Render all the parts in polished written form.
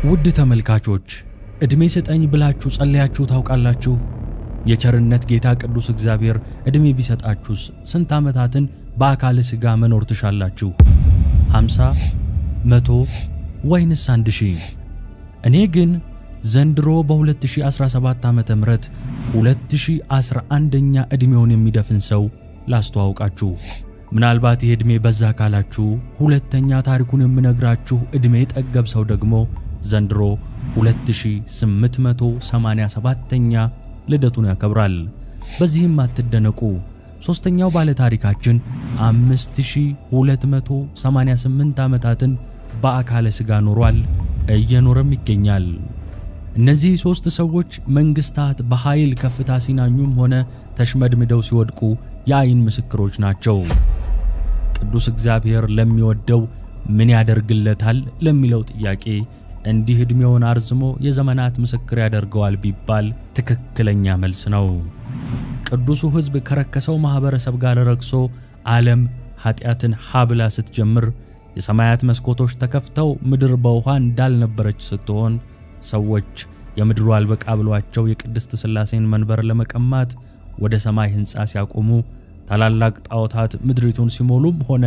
ውድ ተመልካቾች እድሜ ሰጠኝ ብላችሁ ጸልያችሁ ታውቃላችሁ? የቸርነት ጌታ ቅዱስ እግዚአብሔር እድሜ ቢሰጣችሁስ ስንት ዓመታትን በአካለ ሥጋ መኖር ትሻላችሁ? 50 100 ወይንስ 1000? እኔ ግን ዘንድሮ በ2017 ዓመተ ምህረት 2011ኛ እድሜውን የሚደፍን ሰው ላስተዋውቃችሁ። ምናልባት ይሄ እድሜ በዛ ካላችሁ ሁለተኛ ታሪኩን የምነግራችሁ እድሜ ጠገብ ሰው ደግሞ ዘንድሮ 2887ኛ ልደቱን ያከብራል። በዚህም አትደነቁ። ሶስተኛው ባለ ታሪካችን 5288 ዓመታትን በአካለ ሥጋ ኖሯል፣ እየኖረም ይገኛል። እነዚህ ሶስት ሰዎች መንግስታት በኃይል ከፍታ ሲናኙም ሆነ ተሽመድምደው ሲወድቁ የአይን ምስክሮች ናቸው። ቅዱስ እግዚአብሔር ለሚወደው ምን ያደርግለታል ለሚለው ጥያቄ እንዲህ እድሜውን አርዝሞ የዘመናት ምስክር ያደርገዋል ቢባል ትክክለኛ መልስ ነው። ቅዱሱ ሕዝብ ከረከሰው ማህበረሰብ ጋር ረክሶ ዓለም ኃጢአትን ሀብላ ስትጀምር የሰማያት መስኮቶች ተከፍተው ምድር በውሃ እንዳልነበረች ስትሆን ሰዎች የምድሩ አልበቃ ብሏቸው የቅድስት ሥላሴን መንበር ለመቀማት ወደ ሰማይ ሕንጻ ሲያቆሙ ታላላቅ ጣዖታት ምድሪቱን ሲሞሉም ሆነ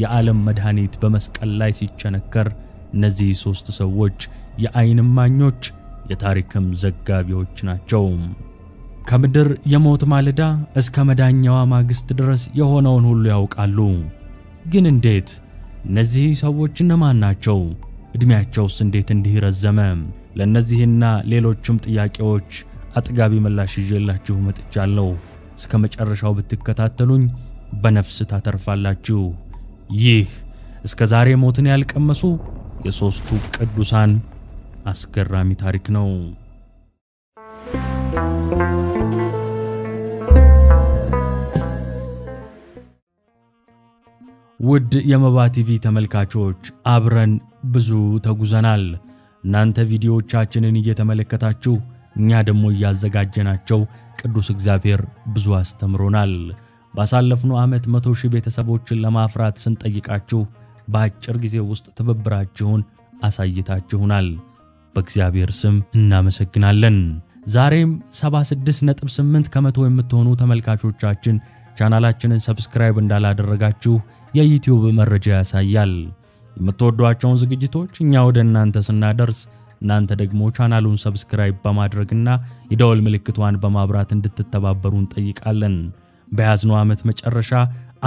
የዓለም መድኃኒት በመስቀል ላይ ሲቸነከር እነዚህ ሶስት ሰዎች የአይን እማኞች የታሪክም ዘጋቢዎች ናቸው። ከምድር የሞት ማለዳ እስከ መዳኛዋ ማግስት ድረስ የሆነውን ሁሉ ያውቃሉ። ግን እንዴት? እነዚህ ሰዎች እነማን ናቸው? እድሜያቸውስ እንዴት እንዲህ ረዘመ? ለእነዚህና ሌሎችም ጥያቄዎች አጥጋቢ ምላሽ ይዤላችሁ መጥቻለሁ። እስከ መጨረሻው ብትከታተሉኝ በነፍስ ታተርፋላችሁ። ይህ እስከ ዛሬ ሞትን ያልቀመሱ የሶስቱ ቅዱሳን አስገራሚ ታሪክ ነው። ውድ የመባ ቲቪ ተመልካቾች አብረን ብዙ ተጉዘናል። እናንተ ቪዲዮዎቻችንን እየተመለከታችሁ እኛ ደግሞ እያዘጋጀናቸው ቅዱስ እግዚአብሔር ብዙ አስተምሮናል። ባሳለፍነው ዓመት 100,000 ቤተሰቦችን ለማፍራት ስንጠይቃችሁ በአጭር ጊዜ ውስጥ ትብብራችሁን አሳይታችሁናል። በእግዚአብሔር ስም እናመሰግናለን። ዛሬም 76.8% የምትሆኑ ተመልካቾቻችን ቻናላችንን ሰብስክራይብ እንዳላደረጋችሁ የዩቲዩብ መረጃ ያሳያል። የምትወዷቸውን ዝግጅቶች እኛ ወደ እናንተ ስናደርስ እናንተ ደግሞ ቻናሉን ሰብስክራይብ በማድረግና የደወል ምልክቷን በማብራት እንድትተባበሩን ጠይቃለን። በያዝነው ዓመት መጨረሻ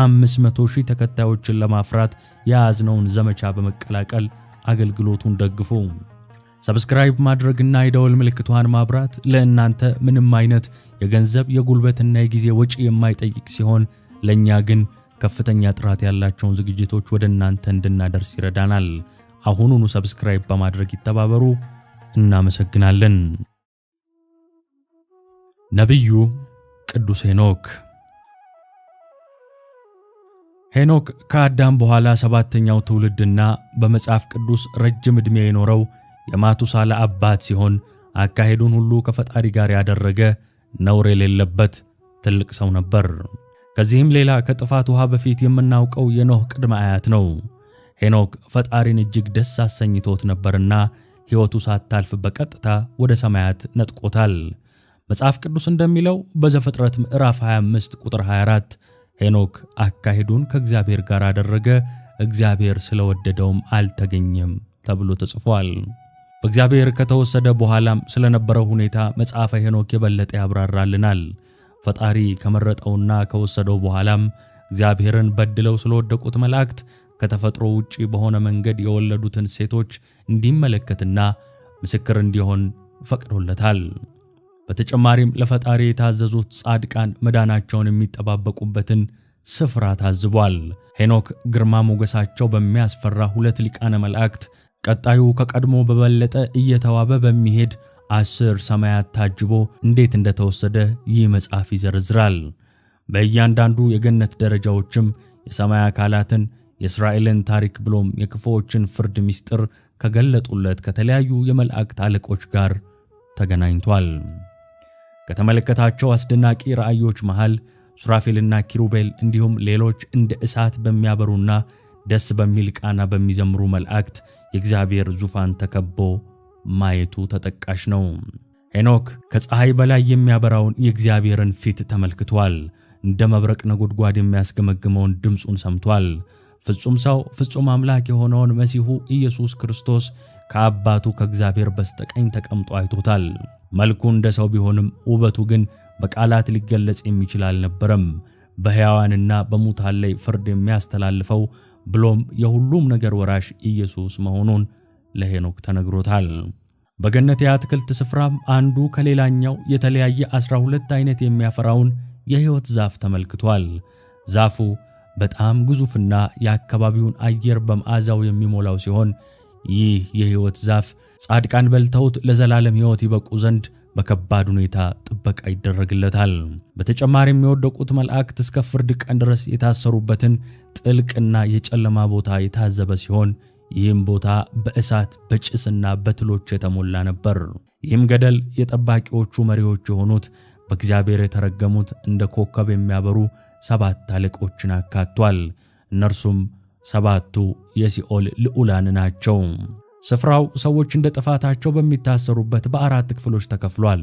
500,000 ተከታዮችን ለማፍራት የያዝነውን ዘመቻ በመቀላቀል አገልግሎቱን ደግፉ። ሰብስክራይብ ማድረግና የደወል ምልክቷን ማብራት ለእናንተ ምንም አይነት የገንዘብ የጉልበትና የጊዜ ወጪ የማይጠይቅ ሲሆን ለኛ ግን ከፍተኛ ጥራት ያላቸውን ዝግጅቶች ወደ እናንተ እንድናደርስ ይረዳናል። አሁኑኑ ሰብስክራይብ በማድረግ ይተባበሩ። እናመሰግናለን። ነብዩ ቅዱስ ሄኖክ። ሄኖክ ከአዳም በኋላ ሰባተኛው ትውልድና በመጽሐፍ ቅዱስ ረጅም ዕድሜ የኖረው የማቱሳላ አባት ሲሆን አካሄዱን ሁሉ ከፈጣሪ ጋር ያደረገ ነውር የሌለበት ትልቅ ሰው ነበር። ከዚህም ሌላ ከጥፋት ውሃ በፊት የምናውቀው የኖህ ቅድመ አያት ነው። ሄኖክ ፈጣሪን እጅግ ደስ አሰኝቶት ነበርና ሕይወቱ ሳታልፍ በቀጥታ ወደ ሰማያት ነጥቆታል። መጽሐፍ ቅዱስ እንደሚለው በዘፍጥረት ምዕራፍ 25 ቁጥር 24 ሄኖክ አካሄዱን ከእግዚአብሔር ጋር አደረገ፣ እግዚአብሔር ስለወደደውም አልተገኘም ተብሎ ተጽፏል። በእግዚአብሔር ከተወሰደ በኋላም ስለነበረው ሁኔታ መጽሐፈ ሄኖክ የበለጠ ያብራራልናል። ፈጣሪ ከመረጠውና ከወሰደው በኋላም እግዚአብሔርን በድለው ስለወደቁት መላእክት ከተፈጥሮ ውጪ በሆነ መንገድ የወለዱትን ሴቶች እንዲመለከትና ምስክር እንዲሆን ፈቅዶለታል። በተጨማሪም ለፈጣሪ የታዘዙት ጻድቃን መዳናቸውን የሚጠባበቁበትን ስፍራ ታዝቧል። ሄኖክ ግርማ ሞገሳቸው በሚያስፈራ 2 ሊቃነ መላእክት ቀጣዩ ከቀድሞ በበለጠ እየተዋበ በሚሄድ 10 ሰማያት ታጅቦ እንዴት እንደተወሰደ ይህ መጽሐፍ ይዘረዝራል። በእያንዳንዱ የገነት ደረጃዎችም የሰማይ አካላትን የእስራኤልን ታሪክ ብሎም የክፉዎችን ፍርድ ምስጢር ከገለጡለት ከተለያዩ የመላእክት አለቆች ጋር ተገናኝቷል። ከተመለከታቸው አስደናቂ ራእዮች መሃል ሱራፌልና ኪሩቤል እንዲሁም ሌሎች እንደ እሳት በሚያበሩና ደስ በሚል ቃና በሚዘምሩ መላእክት የእግዚአብሔር ዙፋን ተከቦ ማየቱ ተጠቃሽ ነው። ሄኖክ ከፀሐይ በላይ የሚያበራውን የእግዚአብሔርን ፊት ተመልክቷል። እንደ መብረቅ ነጎድጓድ የሚያስገመግመውን ድምፁን ሰምቷል። ፍጹም ሰው ፍጹም አምላክ የሆነውን መሲሁ ኢየሱስ ክርስቶስ ከአባቱ ከእግዚአብሔር በስተቀኝ ተቀምጦ አይቶታል። መልኩ እንደ ሰው ቢሆንም ውበቱ ግን በቃላት ሊገለጽ የሚችል አልነበረም። በሕያዋንና በሙታን ላይ ፍርድ የሚያስተላልፈው ብሎም የሁሉም ነገር ወራሽ ኢየሱስ መሆኑን ለሄኖክ ተነግሮታል። በገነት የአትክልት ስፍራም አንዱ ከሌላኛው የተለያየ 12 አይነት የሚያፈራውን የሕይወት ዛፍ ተመልክቷል። ዛፉ በጣም ግዙፍና የአካባቢውን አየር በመዓዛው የሚሞላው ሲሆን ይህ የሕይወት ዛፍ ጻድቃን በልተውት ለዘላለም ሕይወት ይበቁ ዘንድ በከባድ ሁኔታ ጥበቃ ይደረግለታል። በተጨማሪም የወደቁት መላእክት እስከ ፍርድ ቀን ድረስ የታሰሩበትን ጥልቅና የጨለማ ቦታ የታዘበ ሲሆን ይህም ቦታ በእሳት በጭስና በትሎች የተሞላ ነበር። ይህም ገደል የጠባቂዎቹ መሪዎች የሆኑት በእግዚአብሔር የተረገሙት እንደ ኮከብ የሚያበሩ 7 አለቆችን አካቷል። እነርሱም 7ቱ የሲኦል ልዑላን ናቸው። ስፍራው ሰዎች እንደ ጥፋታቸው በሚታሰሩበት በ4 ክፍሎች ተከፍሏል።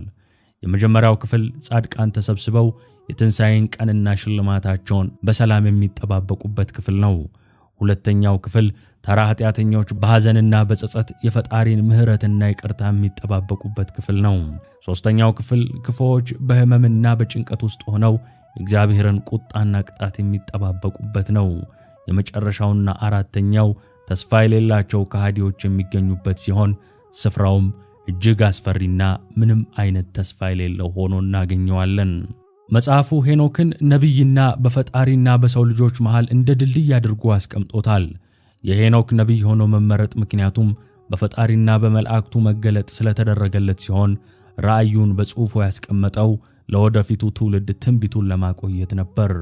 የመጀመሪያው ክፍል ጻድቃን ተሰብስበው የትንሣኤን ቀንና ሽልማታቸውን በሰላም የሚጠባበቁበት ክፍል ነው። ሁለተኛው ክፍል ተራ ኃጢአተኞች በሐዘንና በጸጸት የፈጣሪን ምሕረትና ይቅርታ የሚጠባበቁበት ክፍል ነው። ሦስተኛው ክፍል ክፉዎች በሕመምና በጭንቀት ውስጥ ሆነው የእግዚአብሔርን ቁጣና ቅጣት የሚጠባበቁበት ነው። የመጨረሻውና አራተኛው ተስፋ የሌላቸው ከሃዲዎች የሚገኙበት ሲሆን ስፍራውም እጅግ አስፈሪና ምንም አይነት ተስፋ የሌለው ሆኖ እናገኘዋለን። መጽሐፉ ሄኖክን ነቢይና በፈጣሪና በሰው ልጆች መሃል እንደ ድልድይ አድርጎ አስቀምጦታል። የሄኖክ ነቢይ ሆኖ መመረጥ ምክንያቱም በፈጣሪና በመላእክቱ መገለጥ ስለተደረገለት ሲሆን ራእዩን በጽሑፉ ያስቀመጠው ለወደፊቱ ትውልድ ትንቢቱን ለማቆየት ነበር።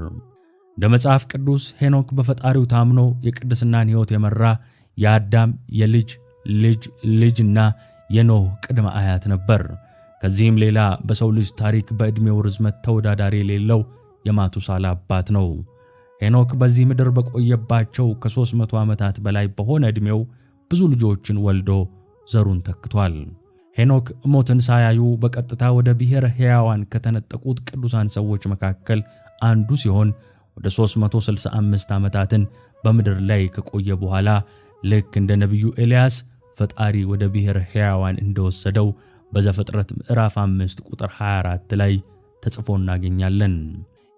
እንደ መጽሐፍ ቅዱስ ሄኖክ በፈጣሪው ታምኖ የቅድስናን ሕይወት የመራ የአዳም የልጅ ልጅ ልጅና የኖህ ቅድመ አያት ነበር። ከዚህም ሌላ በሰው ልጅ ታሪክ በዕድሜው ርዝመት ተወዳዳሪ የሌለው የማቱሳላ አባት ነው። ሄኖክ በዚህ ምድር በቆየባቸው ከ300 ዓመታት በላይ በሆነ ዕድሜው ብዙ ልጆችን ወልዶ ዘሩን ተክቷል። ሄኖክ ሞትን ሳያዩ በቀጥታ ወደ ብሔረ ሕያዋን ከተነጠቁት ቅዱሳን ሰዎች መካከል አንዱ ሲሆን ወደ 365 ዓመታትን በምድር ላይ ከቆየ በኋላ ልክ እንደ ነቢዩ ኤልያስ ፈጣሪ ወደ ብሔረ ሕያዋን እንደወሰደው በዘፍጥረት ምዕራፍ 5 ቁጥር 24 ላይ ተጽፎ እናገኛለን።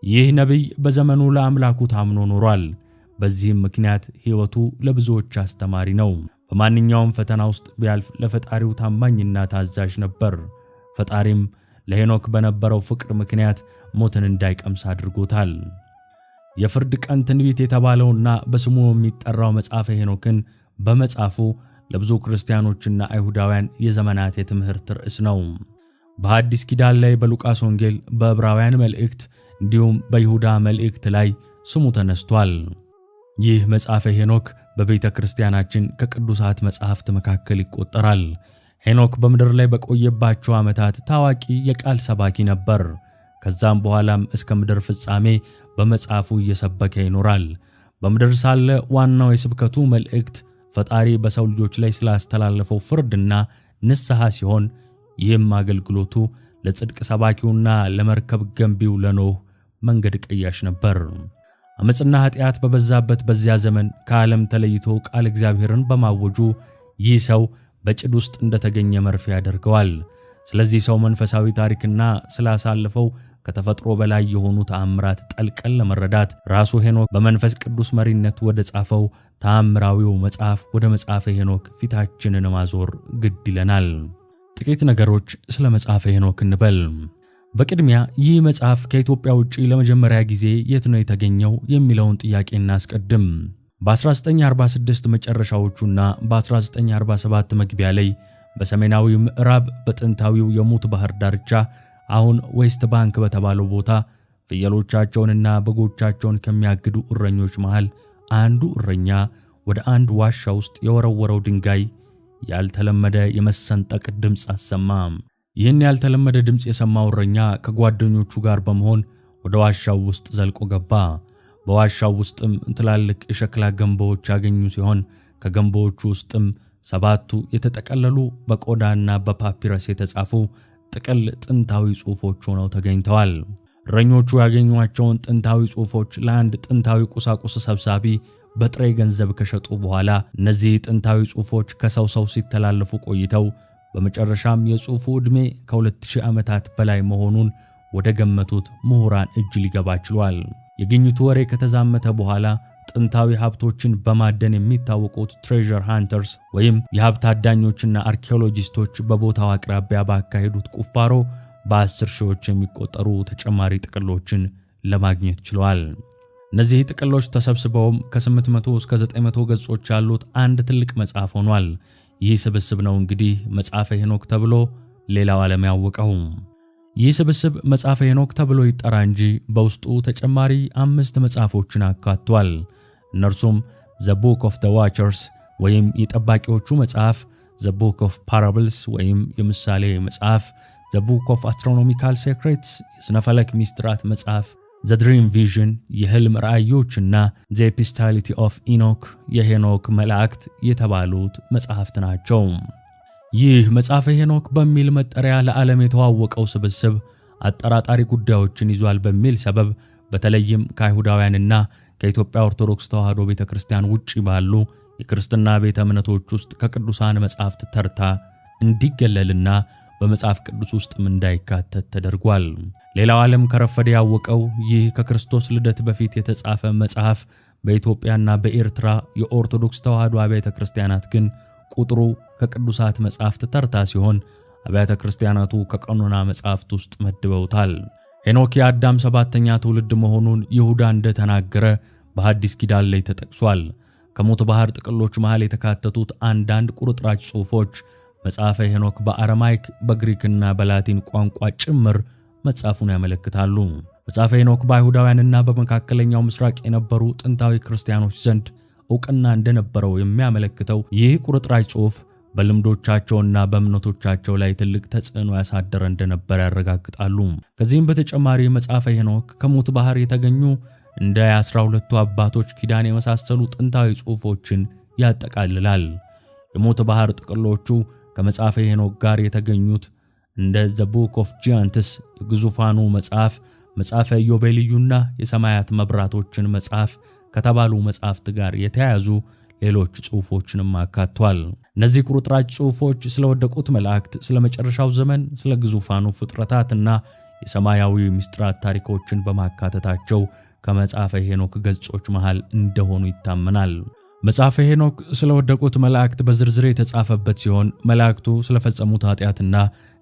ይህ ነቢይ በዘመኑ ለአምላኩ ታምኖ ኖሯል። በዚህም ምክንያት ሕይወቱ ለብዙዎች አስተማሪ ነው። በማንኛውም ፈተና ውስጥ ቢያልፍ ለፈጣሪው ታማኝና ታዛዥ ነበር። ፈጣሪም ለሄኖክ በነበረው ፍቅር ምክንያት ሞትን እንዳይቀምስ አድርጎታል። የፍርድ ቀን ትንቢት የተባለውና በስሙ የሚጠራው መጽሐፈ ሄኖክን በመጻፉ ለብዙ ክርስቲያኖችና አይሁዳውያን የዘመናት የትምህርት ርዕስ ነው። በሐዲስ ኪዳን ላይ በሉቃስ ወንጌል፣ በዕብራውያን መልእክት እንዲሁም በይሁዳ መልእክት ላይ ስሙ ተነስቷል። ይህ መጽሐፈ ሄኖክ በቤተ ክርስቲያናችን ከቅዱሳት መጻሕፍት መካከል ይቆጠራል። ሄኖክ በምድር ላይ በቆየባቸው ዓመታት ታዋቂ የቃል ሰባኪ ነበር። ከዛም በኋላም እስከ ምድር ፍጻሜ በመጽሐፉ እየሰበከ ይኖራል። በምድር ሳለ ዋናው የስብከቱ መልእክት ፈጣሪ በሰው ልጆች ላይ ስላስተላለፈው ፍርድና ንስሐ ሲሆን ይህም አገልግሎቱ ለጽድቅ ሰባኪውና ለመርከብ ገንቢው ለኖህ መንገድ ቀያሽ ነበር። አመጽና ኃጢአት በበዛበት በዚያ ዘመን ከዓለም ተለይቶ ቃል እግዚአብሔርን በማወጁ ይህ ሰው በጭድ ውስጥ እንደተገኘ መርፌ ያደርገዋል። ስለዚህ ሰው መንፈሳዊ ታሪክና ስላሳለፈው ከተፈጥሮ በላይ የሆኑ ተአምራት ጠልቀን ለመረዳት ራሱ ሄኖክ በመንፈስ ቅዱስ መሪነት ወደ ጻፈው ተአምራዊው መጽሐፍ ወደ መጽሐፈ ሄኖክ ፊታችንን ማዞር ግድ ይለናል። ጥቂት ነገሮች ስለ መጽሐፈ ሄኖክ እንበል። በቅድሚያ ይህ መጽሐፍ ከኢትዮጵያ ውጪ ለመጀመሪያ ጊዜ የት ነው የተገኘው የሚለውን ጥያቄ እናስቀድም። በ1946 መጨረሻዎቹና በ1947 መግቢያ ላይ በሰሜናዊው ምዕራብ በጥንታዊው የሙት ባህር ዳርቻ አሁን ዌስት ባንክ በተባለው ቦታ ፍየሎቻቸውንና በጎቻቸውን ከሚያግዱ እረኞች መሃል አንዱ እረኛ ወደ አንድ ዋሻ ውስጥ የወረወረው ድንጋይ ያልተለመደ የመሰንጠቅ ድምፅ አሰማ። ይህን ያልተለመደ ድምፅ የሰማው እረኛ ከጓደኞቹ ጋር በመሆን ወደ ዋሻው ውስጥ ዘልቆ ገባ። በዋሻው ውስጥም ትላልቅ የሸክላ ገንቦዎች ያገኙ ሲሆን ከገንቦዎቹ ውስጥም 7ቱ የተጠቀለሉ በቆዳና በፓፒረስ የተጻፉ ጥቅል ጥንታዊ ጽሑፎች ሆነው ተገኝተዋል። እረኞቹ ያገኟቸውን ጥንታዊ ጽሑፎች ለአንድ ጥንታዊ ቁሳቁስ ሰብሳቢ በጥሬ ገንዘብ ከሸጡ በኋላ እነዚህ ጥንታዊ ጽሑፎች ከሰው ሲተላለፉ ቆይተው በመጨረሻም የጽሑፉ ዕድሜ ከ2000 ዓመታት በላይ መሆኑን ወደ ገመቱት ምሁራን እጅ ሊገባ ችሏል። የግኝቱ ወሬ ከተዛመተ በኋላ ጥንታዊ ሀብቶችን በማደን የሚታወቁት ትሬዠር ሃንተርስ ወይም የሀብት አዳኞችና አርኪኦሎጂስቶች በቦታው አቅራቢያ ባካሄዱት ቁፋሮ በ10 ሺዎች የሚቆጠሩ ተጨማሪ ጥቅሎችን ለማግኘት ችለዋል። እነዚህ ጥቅሎች ተሰብስበውም ከ800 እስከ 900 ገጾች ያሉት አንድ ትልቅ መጽሐፍ ሆኗል። ይህ ስብስብ ነው እንግዲህ መጽሐፈ ሄኖክ ተብሎ ሌላው ዓለም ያወቀው። ይህ ስብስብ መጽሐፈ ሄኖክ ተብሎ ይጠራ እንጂ በውስጡ ተጨማሪ 5 መጽሐፎችን አካቷል። እነርሱም The Book of the Watchers ወይም የጠባቂዎቹ መጽሐፍ፣ The Book of Parables ወይም የምሳሌ መጽሐፍ፣ The Book of Astronomical Secrets የስነፈለክ ሚስጥራት መጽሐፍ፣ The Dream Vision የህልም ራእዮችና The Epistolary of Enoch የሄኖክ መላእክት የተባሉት መጽሐፍት ናቸው። ይህ መጽሐፈ ሄኖክ በሚል መጠሪያ ለዓለም የተዋወቀው ስብስብ አጠራጣሪ ጉዳዮችን ይዟል በሚል ሰበብ በተለይም ከአይሁዳውያንና ከኢትዮጵያ ኦርቶዶክስ ተዋሕዶ ቤተክርስቲያን ውጪ ባሉ የክርስትና ቤተ እምነቶች ውስጥ ከቅዱሳን መጻሕፍት ተርታ እንዲገለልና በመጽሐፍ ቅዱስ ውስጥም እንዳይካተት ተደርጓል። ሌላው ዓለም ከረፈደ ያወቀው ይህ ከክርስቶስ ልደት በፊት የተጻፈ መጽሐፍ በኢትዮጵያና በኤርትራ የኦርቶዶክስ ተዋሕዶ አብያተ ክርስቲያናት ግን ቁጥሩ ከቅዱሳት መጻሕፍት ተርታ ሲሆን አብያተ ክርስቲያናቱ ከቀኖና መጻሕፍት ውስጥ መድበውታል። ሄኖክ የአዳም 7ኛ ትውልድ መሆኑን ይሁዳ እንደተናገረ በሐዲስ ኪዳን ላይ ተጠቅሷል። ከሞት ባህር ጥቅሎች መሃል የተካተቱት አንዳንድ ቁርጥራጭ ጽሑፎች መጽሐፈ ሄኖክ በአረማይክ በግሪክና በላቲን ቋንቋ ጭምር መጻፉን ያመለክታሉ። መጽሐፈ ሄኖክ በአይሁዳውያንና በመካከለኛው ምስራቅ የነበሩ ጥንታዊ ክርስቲያኖች ዘንድ ዕውቅና እንደነበረው የሚያመለክተው ይህ ቁርጥራጭ ጽሑፍ በልምዶቻቸውና በእምነቶቻቸው ላይ ትልቅ ተጽዕኖ ያሳደረ እንደነበር ያረጋግጣሉ። ከዚህም በተጨማሪ መጽሐፈ ሄኖክ ከሞት ባህር የተገኙ እንደ 12ቱ አባቶች ኪዳን የመሳሰሉ ጥንታዊ ጽሑፎችን ያጠቃልላል። የሞት ባህር ጥቅሎቹ ከመጽሐፈ ሄኖክ ጋር የተገኙት እንደ The Book of Giants የግዙፋኑ መጽሐፍ፣ መጽሐፈ ኢዮቤልዩና የሰማያት መብራቶችን መጽሐፍ ከተባሉ መጽሐፍት ጋር የተያያዙ ሌሎች ጽሑፎችንም አካቷል። እነዚህ ቁርጥራጭ ጽሑፎች ስለወደቁት መላእክት፣ ስለመጨረሻው ዘመን፣ ስለ ግዙፋኑ ፍጥረታትና የሰማያዊ ምስጢራት ታሪኮችን በማካተታቸው ከመጽሐፈ ሄኖክ ገጾች መሃል እንደሆኑ ይታመናል። መጽሐፈ ሄኖክ ስለወደቁት መላእክት በዝርዝር የተጻፈበት ሲሆን መላእክቱ ስለፈጸሙት ኃጢአትና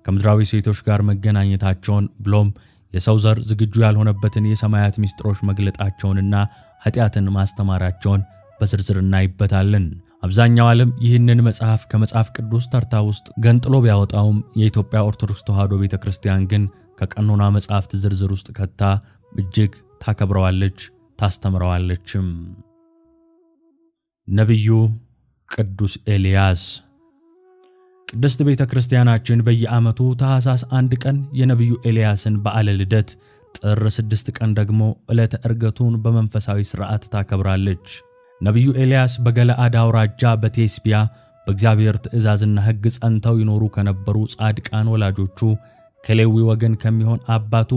ከምድራዊ ሴቶች ጋር መገናኘታቸውን ብሎም የሰው ዘር ዝግጁ ያልሆነበትን የሰማያት ምስጢሮች መግለጣቸውንና ኃጢአትን ማስተማራቸውን በዝርዝር እናይበታለን። አብዛኛው ዓለም ይህንን መጽሐፍ ከመጽሐፍ ቅዱስ ተርታ ውስጥ ገንጥሎ ቢያወጣውም የኢትዮጵያ ኦርቶዶክስ ተዋሕዶ ቤተክርስቲያን ግን ከቀኖና መጽሐፍት ዝርዝር ውስጥ ከታ እጅግ ታከብረዋለች፣ ታስተምረዋለችም። ነብዩ ቅዱስ ኤልያስ። ቅድስት ቤተክርስቲያናችን በየዓመቱ ታኅሳስ 1 ቀን የነብዩ ኤልያስን በዓለ ልደት፣ ጥር 6 ቀን ደግሞ ዕለተ ዕርገቱን በመንፈሳዊ ሥርዓት ታከብራለች። ነብዩ ኤልያስ በገለዓድ አውራጃ በቴስቢያ በእግዚአብሔር ትእዛዝና ሕግ ጸንተው ይኖሩ ከነበሩ ጻድቃን ወላጆቹ ከሌዊ ወገን ከሚሆን አባቱ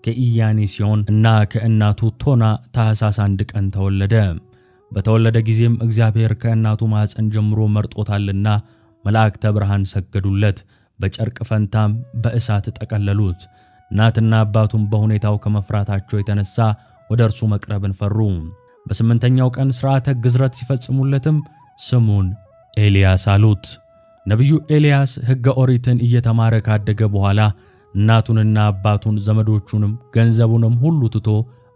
ከኢያኔስዮን እና ከእናቱ ቶና ታኅሳስ 1 ቀን ተወለደ። በተወለደ ጊዜም እግዚአብሔር ከእናቱ ማኅፀን ጀምሮ መርጦታልና መላእክተ ብርሃን ሰገዱለት፣ በጨርቅ ፈንታም በእሳት ተጠቀለሉት። እናትና አባቱም በሁኔታው ከመፍራታቸው የተነሳ ወደ እርሱ መቅረብን ፈሩ። በ8ኛው ቀን ሥርዓተ ግዝረት ሲፈጽሙለትም ስሙን ኤልያስ አሉት። ነብዩ ኤልያስ ሕገ ኦሪትን እየተማረ ካደገ በኋላ እናቱንና አባቱን ዘመዶቹንም ገንዘቡንም ሁሉ ትቶ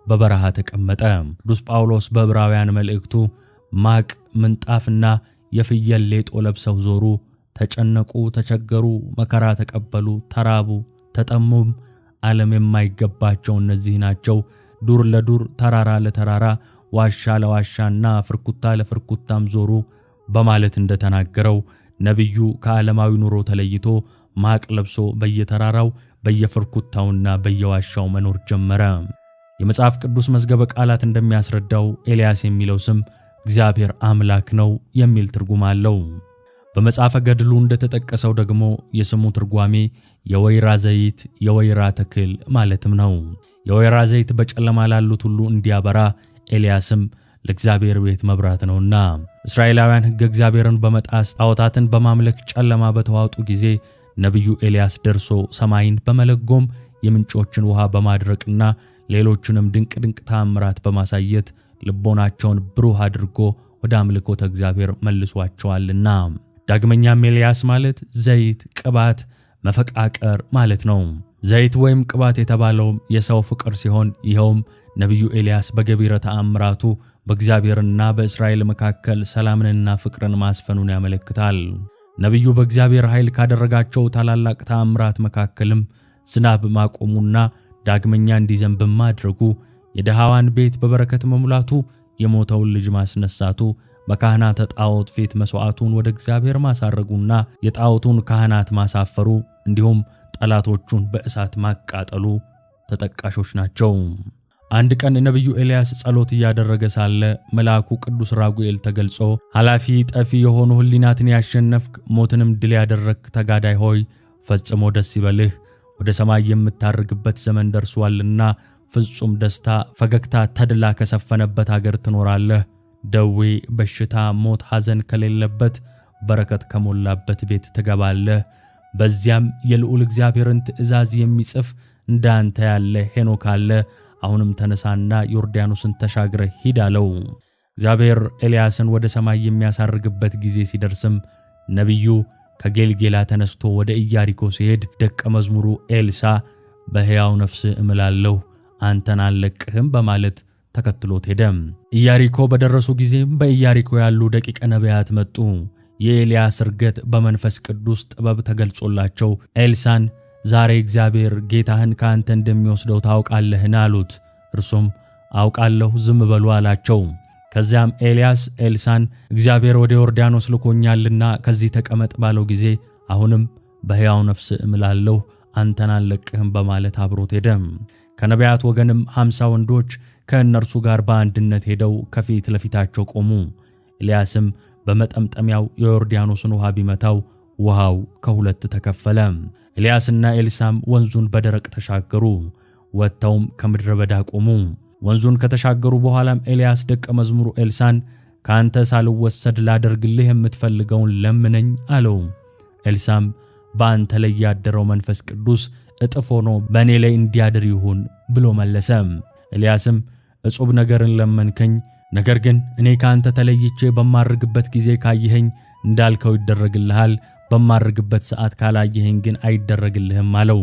በበረሃ ተቀመጠ። ቅዱስ ጳውሎስ በዕብራውያን መልእክቱ ማቅ ምንጣፍና የፍየል ሌጦ ለብሰው ዞሩ፣ ተጨነቁ፣ ተቸገሩ፣ መከራ ተቀበሉ፣ ተራቡ፣ ተጠሙም፣ ዓለም የማይገባቸው እነዚህ ናቸው፣ ዱር ለዱር ተራራ ለተራራ ዋሻ ለዋሻና ፍርኩታ ለፍርኩታም ዞሩ በማለት እንደተናገረው ነብዩ ከዓለማዊ ኑሮ ተለይቶ ማቅ ለብሶ በየተራራው በየፍርኩታውና በየዋሻው መኖር ጀመረ። የመጽሐፍ ቅዱስ መዝገበ ቃላት እንደሚያስረዳው ኤልያስ የሚለው ስም እግዚአብሔር አምላክ ነው የሚል ትርጉም አለው። በመጽሐፈ ገድሉ እንደተጠቀሰው ደግሞ የስሙ ትርጓሜ የወይራ ዘይት የወይራ ተክል ማለትም ነው። የወይራ ዘይት በጨለማ ላሉት ሁሉ እንዲያበራ ኤልያስም ለእግዚአብሔር ቤት መብራት ነውና። እስራኤላውያን ሕገ እግዚአብሔርን በመጣስ ጣዖታትን በማምለክ ጨለማ በተዋጡ ጊዜ ነቢዩ ኤልያስ ደርሶ ሰማይን በመለጎም የምንጮችን ውሃ በማድረቅና ሌሎችንም ድንቅ ተአምራት በማሳየት ልቦናቸውን ብሩህ አድርጎ ወደ አምልኮተ እግዚአብሔር መልሷቸዋልና። ዳግመኛም ኤልያስ ማለት ዘይት፣ ቅባት፣ መፈቃቀር ማለት ነው። ዘይት ወይም ቅባት የተባለው የሰው ፍቅር ሲሆን ይኸውም ነቢዩ ኤልያስ በገቢረ ተአምራቱ በእግዚአብሔርና በእስራኤል መካከል ሰላምንና ፍቅርን ማስፈኑን ያመለክታል። ነቢዩ በእግዚአብሔር ኃይል ካደረጋቸው ታላላቅ ተአምራት መካከልም ዝናብ ማቆሙና ዳግመኛ እንዲዘንብ ማድረጉ፣ የደሃዋን ቤት በበረከት መሙላቱ፣ የሞተውን ልጅ ማስነሳቱ፣ በካህናተ ጣዖት ፊት መስዋዕቱን ወደ እግዚአብሔር ማሳረጉና የጣዖቱን ካህናት ማሳፈሩ እንዲሁም ጠላቶቹን በእሳት ማቃጠሉ ተጠቃሾች ናቸው። አንድ ቀን ነቢዩ ኤልያስ ጸሎት እያደረገ ሳለ መልአኩ ቅዱስ ራጉኤል ተገልጾ ኃላፊ ጠፊ የሆኑ ሕሊናትን ያሸነፍክ ሞትንም ድል ያደረግክ ተጋዳይ ሆይ ፈጽሞ ደስ ይበልህ፣ ወደ ሰማይ የምታርግበት ዘመን ደርሷልና ፍጹም ደስታ፣ ፈገግታ፣ ተድላ ከሰፈነበት አገር ትኖራለህ። ደዌ፣ በሽታ፣ ሞት፣ ሐዘን ከሌለበት በረከት ከሞላበት ቤት ትገባለህ። በዚያም የልዑል እግዚአብሔርን ትእዛዝ የሚጽፍ እንዳንተ ያለ ሄኖክ አለ። አሁንም ተነሳና ዮርዳኖስን ተሻግረ ሂድ አለው። እግዚአብሔር ኤልያስን ወደ ሰማይ የሚያሳርግበት ጊዜ ሲደርስም ነቢዩ ከጌልጌላ ተነስቶ ወደ ኢያሪኮ ሲሄድ ደቀ መዝሙሩ ኤልሳ በሕያው ነፍስ እምላለሁ አንተን አልለቅህም በማለት ተከትሎት ሄደ። ኢያሪኮ በደረሱ ጊዜም በኢያሪኮ ያሉ ደቂቀ ነቢያት መጡ። የኤልያስ እርገት በመንፈስ ቅዱስ ጥበብ ተገልጾላቸው ኤልሳን ዛሬ እግዚአብሔር ጌታህን ካንተ እንደሚወስደው ታውቃለህን አሉት። እርሱም አውቃለሁ ዝም በሉ አላቸው። ከዚያም ኤልያስ ኤልሳን እግዚአብሔር ወደ ዮርዳኖስ ልኮኛልና ከዚህ ተቀመጥ ባለው ጊዜ አሁንም በሕያው ነፍስ እምላለሁ አንተን አልለቅህም በማለት አብሮት ሄደ። ከነቢያት ወገንም 50 ወንዶች ከእነርሱ ጋር በአንድነት ሄደው ከፊት ለፊታቸው ቆሙ። ኤልያስም በመጠምጠሚያው የዮርዳኖስን ውሃ ቢመታው ውሃው ከሁለት ተከፈለ። ኤልያስና ኤልሳም ወንዙን በደረቅ ተሻገሩ። ወጥተውም ከምድረ በዳ ቆሙ። ወንዙን ከተሻገሩ በኋላም ኤልያስ ደቀ መዝሙሩ ኤልሳን ካንተ ሳልወሰድ ላደርግልህ የምትፈልገውን ለምነኝ አለው። ኤልሳም በአንተ ላይ ያደረው መንፈስ ቅዱስ እጥፍ ሆኖ በእኔ ላይ እንዲያድር ይሁን ብሎ መለሰ። ኤልያስም እጹብ ነገርን ለመንከኝ፣ ነገር ግን እኔ ካንተ ተለይቼ በማርግበት ጊዜ ካየኸኝ እንዳልከው ይደረግልሃል፣ በማርግበት ሰዓት ካላየኸኝ ግን አይደረግልህም አለው።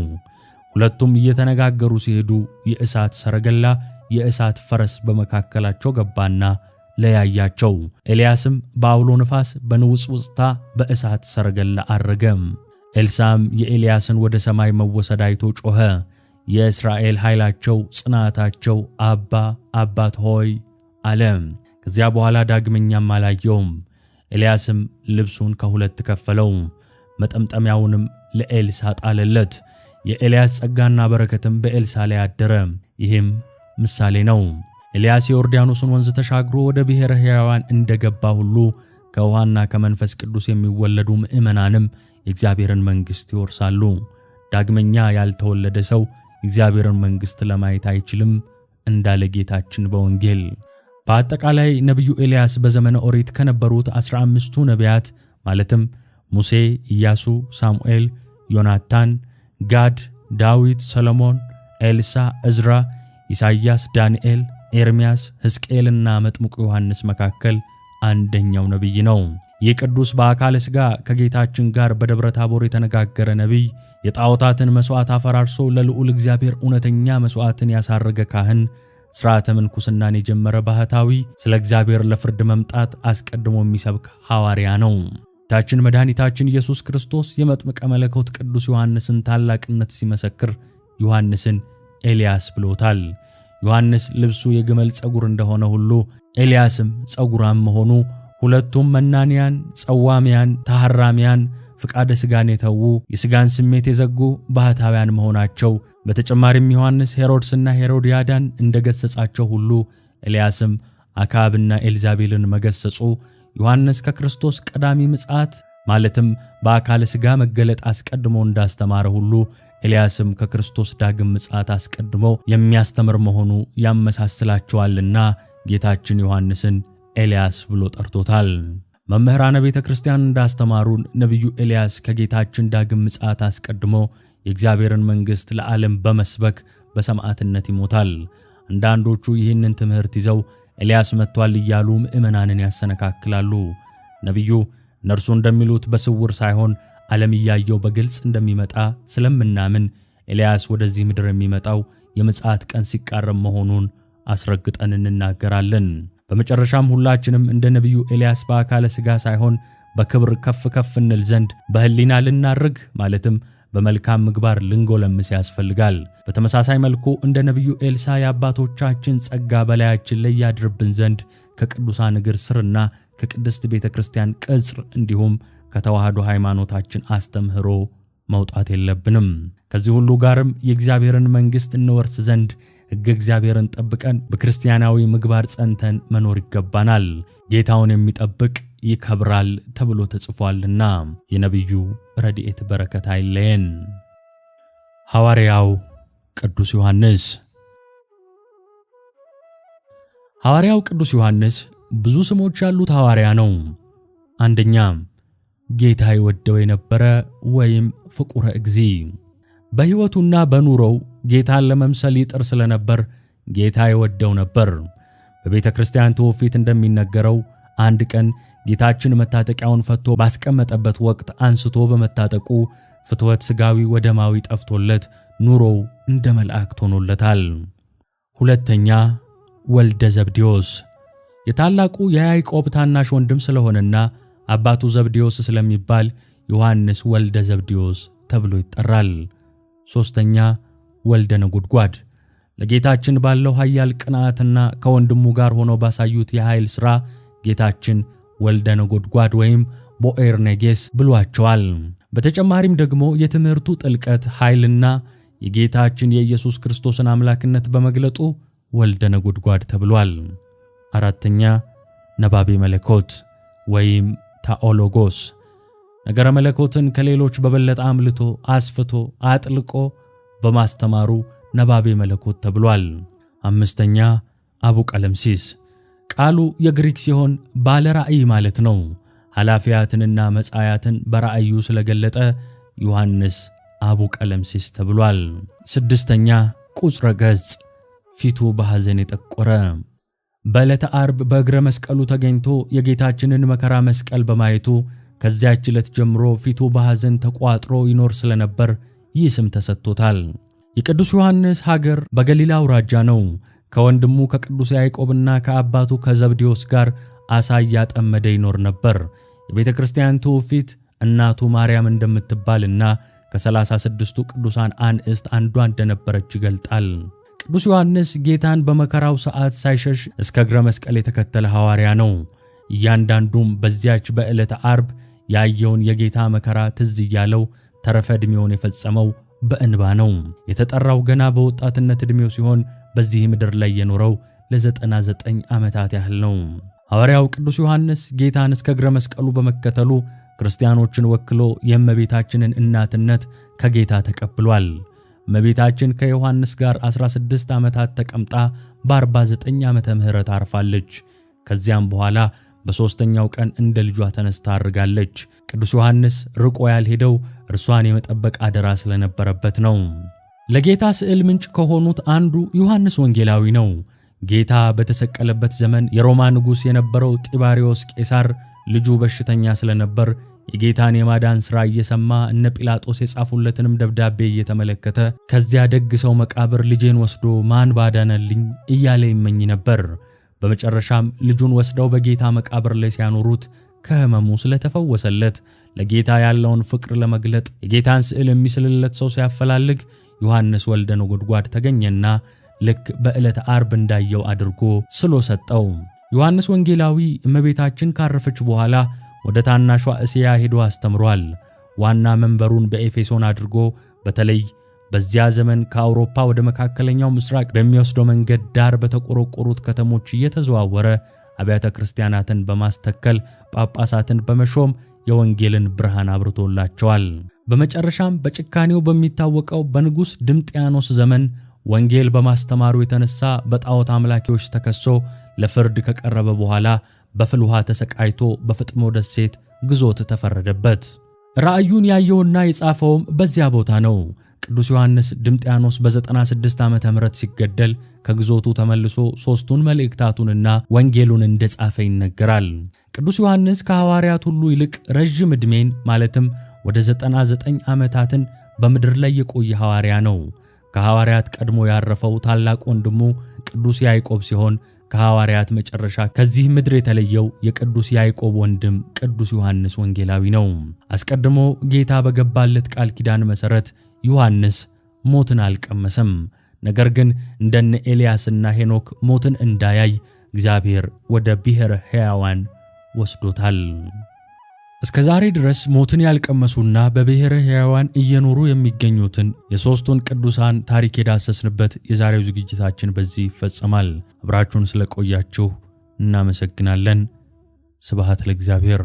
ሁለቱም እየተነጋገሩ ሲሄዱ የእሳት ሰረገላ የእሳት ፈረስ በመካከላቸው ገባና ለያያቸው። ኤልያስም በአውሎ ነፋስ በንውጽውጽታ በእሳት ሰረገላ አረገ። ኤልሳም የኤልያስን ወደ ሰማይ መወሰድ አይቶ ጮኸ። የእስራኤል ኃይላቸው ጽናታቸው አባ አባት ሆይ አለ። ከዚያ በኋላ ዳግመኛም አላየውም። ኤልያስም ልብሱን ከሁለት ከፈለው፣ መጠምጠሚያውንም ለኤልሳ ጣለለት። የኤልያስ ጸጋና በረከትም በኤልሳ ላይ አደረ። ይህም ምሳሌ ነው። ኤልያስ የዮርዳኖስን ወንዝ ተሻግሮ ወደ ብሔረ ሕያዋን እንደገባ ሁሉ ከውሃና ከመንፈስ ቅዱስ የሚወለዱ ምእመናንም የእግዚአብሔርን መንግሥት ይወርሳሉ። ዳግመኛ ያልተወለደ ሰው የእግዚአብሔርን መንግሥት ለማየት አይችልም እንዳለ ጌታችን በወንጌል። በአጠቃላይ ነቢዩ ኤልያስ በዘመነ ኦሪት ከነበሩት 15ቱ ነቢያት ማለትም ሙሴ፣ ኢያሱ፣ ሳሙኤል፣ ዮናታን፣ ጋድ፣ ዳዊት፣ ሰሎሞን፣ ኤልሳ፣ ዕዝራ፣ ኢሳይያስ፣ ዳንኤል፣ ኤርምያስ፣ ሕዝቅኤልና መጥምቁ ዮሐንስ መካከል አንደኛው ነቢይ ነው። ይህ ቅዱስ በአካለ ሥጋ ከጌታችን ጋር በደብረ ታቦር የተነጋገረ ነቢይ፣ የጣዖታትን መሥዋዕት አፈራርሶ ለልዑል እግዚአብሔር እውነተኛ መሥዋዕትን ያሳረገ ካህን፣ ሥርዓተ ምንኩስናን የጀመረ ባህታዊ፣ ስለ እግዚአብሔር ለፍርድ መምጣት አስቀድሞ የሚሰብክ ሐዋርያ ነው። ጌታችን መድኃኒታችን ኢየሱስ ክርስቶስ የመጥምቀ መለኮት ቅዱስ ዮሐንስን ታላቅነት ሲመሰክር ዮሐንስን ኤልያስ ብሎታል። ዮሐንስ ልብሱ የግመል ጸጉር እንደሆነ ሁሉ ኤልያስም ጸጉራም መሆኑ ሁለቱም መናንያን፣ ጸዋሚያን፣ ተሐራሚያን፣ ፍቃደ ሥጋን የተዉ የሥጋን ስሜት የዘጉ ባህታውያን መሆናቸው፣ በተጨማሪም ዮሐንስ ሄሮድስና ሄሮድያዳን እንደገሰጻቸው ሁሉ ኤልያስም አክዓብና ኤልዛቤልን መገሰጹ ዮሐንስ ከክርስቶስ ቀዳሚ ምጽአት ማለትም በአካለ ሥጋ መገለጥ አስቀድሞ እንዳስተማረ ሁሉ ኤልያስም ከክርስቶስ ዳግም ምጽአት አስቀድሞ የሚያስተምር መሆኑ ያመሳስላቸዋልና ጌታችን ዮሐንስን ኤልያስ ብሎ ጠርቶታል። መምህራነ ቤተ ክርስቲያን እንዳስተማሩን ነቢዩ ኤልያስ ከጌታችን ዳግም ምጽአት አስቀድሞ የእግዚአብሔርን መንግሥት ለዓለም በመስበክ በሰማዕትነት ይሞታል። አንዳንዶቹ ይህንን ትምህርት ይዘው ኤልያስ መጥቷል እያሉ ምዕመናንን ያሰነካክላሉ። ነቢዩ እነርሱ እንደሚሉት በስውር ሳይሆን ዓለም እያየው በግልጽ እንደሚመጣ ስለምናምን ኤልያስ ወደዚህ ምድር የሚመጣው የምጽአት ቀን ሲቃረብ መሆኑን አስረግጠን እንናገራለን። በመጨረሻም ሁላችንም እንደ ነቢዩ ኤልያስ በአካለ ሥጋ ሳይሆን በክብር ከፍ ከፍ እንል ዘንድ በሕሊና ልናርግ ማለትም በመልካም ምግባር ልንጎለምስ ያስፈልጋል። በተመሳሳይ መልኩ እንደ ነቢዩ ኤልሳዕ የአባቶቻችን ጸጋ በላያችን ላይ ያድርብን ዘንድ ከቅዱሳን እግር ስርና ከቅድስት ቤተ ክርስቲያን ቅጽር እንዲሁም ከተዋህዶ ሃይማኖታችን አስተምህሮ መውጣት የለብንም። ከዚህ ሁሉ ጋርም የእግዚአብሔርን መንግሥት እንወርስ ዘንድ ሕገ እግዚአብሔርን ጠብቀን በክርስቲያናዊ ምግባር ጸንተን መኖር ይገባናል። ጌታውን የሚጠብቅ ይከብራል ተብሎ ተጽፏልና የነቢዩ ረድኤት በረከት አይለየን። ሐዋርያው ቅዱስ ዮሐንስ። ሐዋርያው ቅዱስ ዮሐንስ ብዙ ስሞች ያሉት ሐዋርያ ነው። አንደኛ ጌታ ይወደው የነበረ ወይም ፍቁረ እግዚእ። በሕይወቱና በኑሮው ጌታን ለመምሰል ይጥር ስለነበር ጌታ ይወደው ነበር። በቤተ ክርስቲያን ትውፊት እንደሚነገረው አንድ ቀን ጌታችን መታጠቂያውን ፈቶ ባስቀመጠበት ወቅት አንስቶ በመታጠቁ ፍትወት ሥጋዊ ወደማዊ ጠፍቶለት ኑሮው እንደ መላእክት ሆኖለታል። ሁለተኛ ወልደ ዘብዴዎስ። የታላቁ የያዕቆብ ታናሽ ወንድም ስለሆነና አባቱ ዘብዴዎስ ስለሚባል ዮሐንስ ወልደ ዘብዴዎስ ተብሎ ይጠራል። ሶስተኛ ወልደ ነጎድጓድ። ለጌታችን ባለው ኃያል ቅንዓትና ከወንድሙ ጋር ሆኖ ባሳዩት የኃይል ሥራ ጌታችን ወልደ ነጎድጓድ ወይም ቦኤርኔጌስ ብሏቸዋል። በተጨማሪም ደግሞ የትምህርቱ ጥልቀት ኃይልና የጌታችን የኢየሱስ ክርስቶስን አምላክነት በመግለጡ ወልደ ነጎድጓድ ተብሏል። አራተኛ ነባቤ መለኮት ወይም ታኦሎጎስ። ነገረ መለኮትን ከሌሎች በበለጠ አምልቶ አስፍቶ አጥልቆ በማስተማሩ ነባቤ መለኮት ተብሏል። አምስተኛ አቡ ቀለምሲስ። ቃሉ የግሪክ ሲሆን ባለ ራእይ ማለት ነው። ኃላፊያትንና መጻያትን በራእዩ ስለገለጠ ዮሐንስ አቡ ቀለምሲስ ተብሏል። ስድስተኛ ቁጽረ ገጽ፣ ፊቱ በሐዘን የጠቆረ። በዕለተ ዓርብ በእግረ መስቀሉ ተገኝቶ የጌታችንን መከራ መስቀል በማየቱ ከዚያች ዕለት ጀምሮ ፊቱ በሐዘን ተቋጥሮ ይኖር ስለነበር ይህ ስም ተሰጥቶታል። የቅዱስ ዮሐንስ ሀገር በገሊላ አውራጃ ነው። ከወንድሙ ከቅዱስ ያዕቆብና ከአባቱ ከዘብዴዎስ ጋር ዓሣ እያጠመደ ይኖር ነበር። የቤተ ክርስቲያን ትውፊት እናቱ ማርያም እንደምትባልና ከ36ቱ ቅዱሳን አንስት አንዷ እንደነበረች ይገልጣል። ቅዱስ ዮሐንስ ጌታን በመከራው ሰዓት ሳይሸሽ እስከ እግረ መስቀል የተከተለ ሐዋርያ ነው። እያንዳንዱም በዚያች በዕለተ ዓርብ ያየውን የጌታ መከራ ትዝ እያለው ተረፈ ዕድሜውን የፈጸመው በእንባ ነው። የተጠራው ገና በወጣትነት ዕድሜው ሲሆን በዚህ ምድር ላይ የኖረው ለ99 ዓመታት ያህል ነው። ሐዋርያው ቅዱስ ዮሐንስ ጌታን እስከ እግረ መስቀሉ በመከተሉ ክርስቲያኖችን ወክሎ የእመቤታችንን እናትነት ከጌታ ተቀብሏል። እመቤታችን ከዮሐንስ ጋር 16 ዓመታት ተቀምጣ በ49 ዓመተ ምህረት አርፋለች። ከዚያም በኋላ በሦስተኛው ቀን እንደ ልጇ ተነስታ አርጋለች። ቅዱስ ዮሐንስ ርቆ ያልሄደው እርሷን የመጠበቅ አደራ ስለነበረበት ነው። ለጌታ ስዕል ምንጭ ከሆኑት አንዱ ዮሐንስ ወንጌላዊ ነው። ጌታ በተሰቀለበት ዘመን የሮማ ንጉሥ የነበረው ጢባሪዮስ ቄሳር ልጁ በሽተኛ ስለነበር የጌታን የማዳን ሥራ እየሰማ እነ ጲላጦስ የጻፉለትንም ደብዳቤ እየተመለከተ ከዚያ ደግ ሰው መቃብር ልጄን ወስዶ ማን ባዳነልኝ እያለ ይመኝ ነበር። በመጨረሻም ልጁን ወስደው በጌታ መቃብር ላይ ሲያኖሩት ከሕመሙ ስለተፈወሰለት ለጌታ ያለውን ፍቅር ለመግለጥ የጌታን ስዕል የሚስልለት ሰው ሲያፈላልግ ዮሐንስ ወልደ ነጎድጓድ ተገኘና ልክ በዕለተ ዓርብ እንዳየው አድርጎ ስሎ ሰጠው። ዮሐንስ ወንጌላዊ እመቤታችን ካረፈች በኋላ ወደ ታናሿ እስያ ሄዶ አስተምሯል። ዋና መንበሩን በኤፌሶን አድርጎ በተለይ በዚያ ዘመን ከአውሮፓ ወደ መካከለኛው ምስራቅ በሚወስደው መንገድ ዳር በተቆረቆሩት ከተሞች እየተዘዋወረ አብያተ ክርስቲያናትን በማስተከል ጳጳሳትን በመሾም የወንጌልን ብርሃን አብርቶላቸዋል። በመጨረሻም በጭካኔው በሚታወቀው በንጉሥ ድምጥያኖስ ዘመን ወንጌል በማስተማሩ የተነሳ በጣዖት አምላኪዎች ተከሶ ለፍርድ ከቀረበ በኋላ በፍልውሃ ተሰቃይቶ በፍጥሞ ደሴት ግዞት ተፈረደበት። ራእዩን ያየውና የጻፈውም በዚያ ቦታ ነው። ቅዱስ ዮሐንስ ድምጥያኖስ በ96 ዓመተ ምህረት ሲገደል ከግዞቱ ተመልሶ ሦስቱን መልእክታቱንና ወንጌሉን እንደጻፈ ይነገራል። ቅዱስ ዮሐንስ ከሐዋርያት ሁሉ ይልቅ ረጅም ዕድሜን ማለትም ወደ 99 ዓመታትን በምድር ላይ የቆየ ሐዋርያ ነው። ከሐዋርያት ቀድሞ ያረፈው ታላቅ ወንድሙ ቅዱስ ያዕቆብ ሲሆን ከሐዋርያት መጨረሻ ከዚህ ምድር የተለየው የቅዱስ ያዕቆብ ወንድም ቅዱስ ዮሐንስ ወንጌላዊ ነው። አስቀድሞ ጌታ በገባለት ቃል ኪዳን መሠረት ዮሐንስ ሞትን አልቀመሰም። ነገር ግን እንደነ ኤልያስና ሄኖክ ሞትን እንዳያይ እግዚአብሔር ወደ ብሔረ ሕያዋን ወስዶታል። እስከ ዛሬ ድረስ ሞትን ያልቀመሱና በብሔረ ሕያዋን እየኖሩ የሚገኙትን የሦስቱን ቅዱሳን ታሪክ የዳሰስንበት የዛሬው ዝግጅታችን በዚህ ይፈጸማል። አብራችሁን ስለቆያችሁ እናመሰግናለን። ስብሐት ለእግዚአብሔር።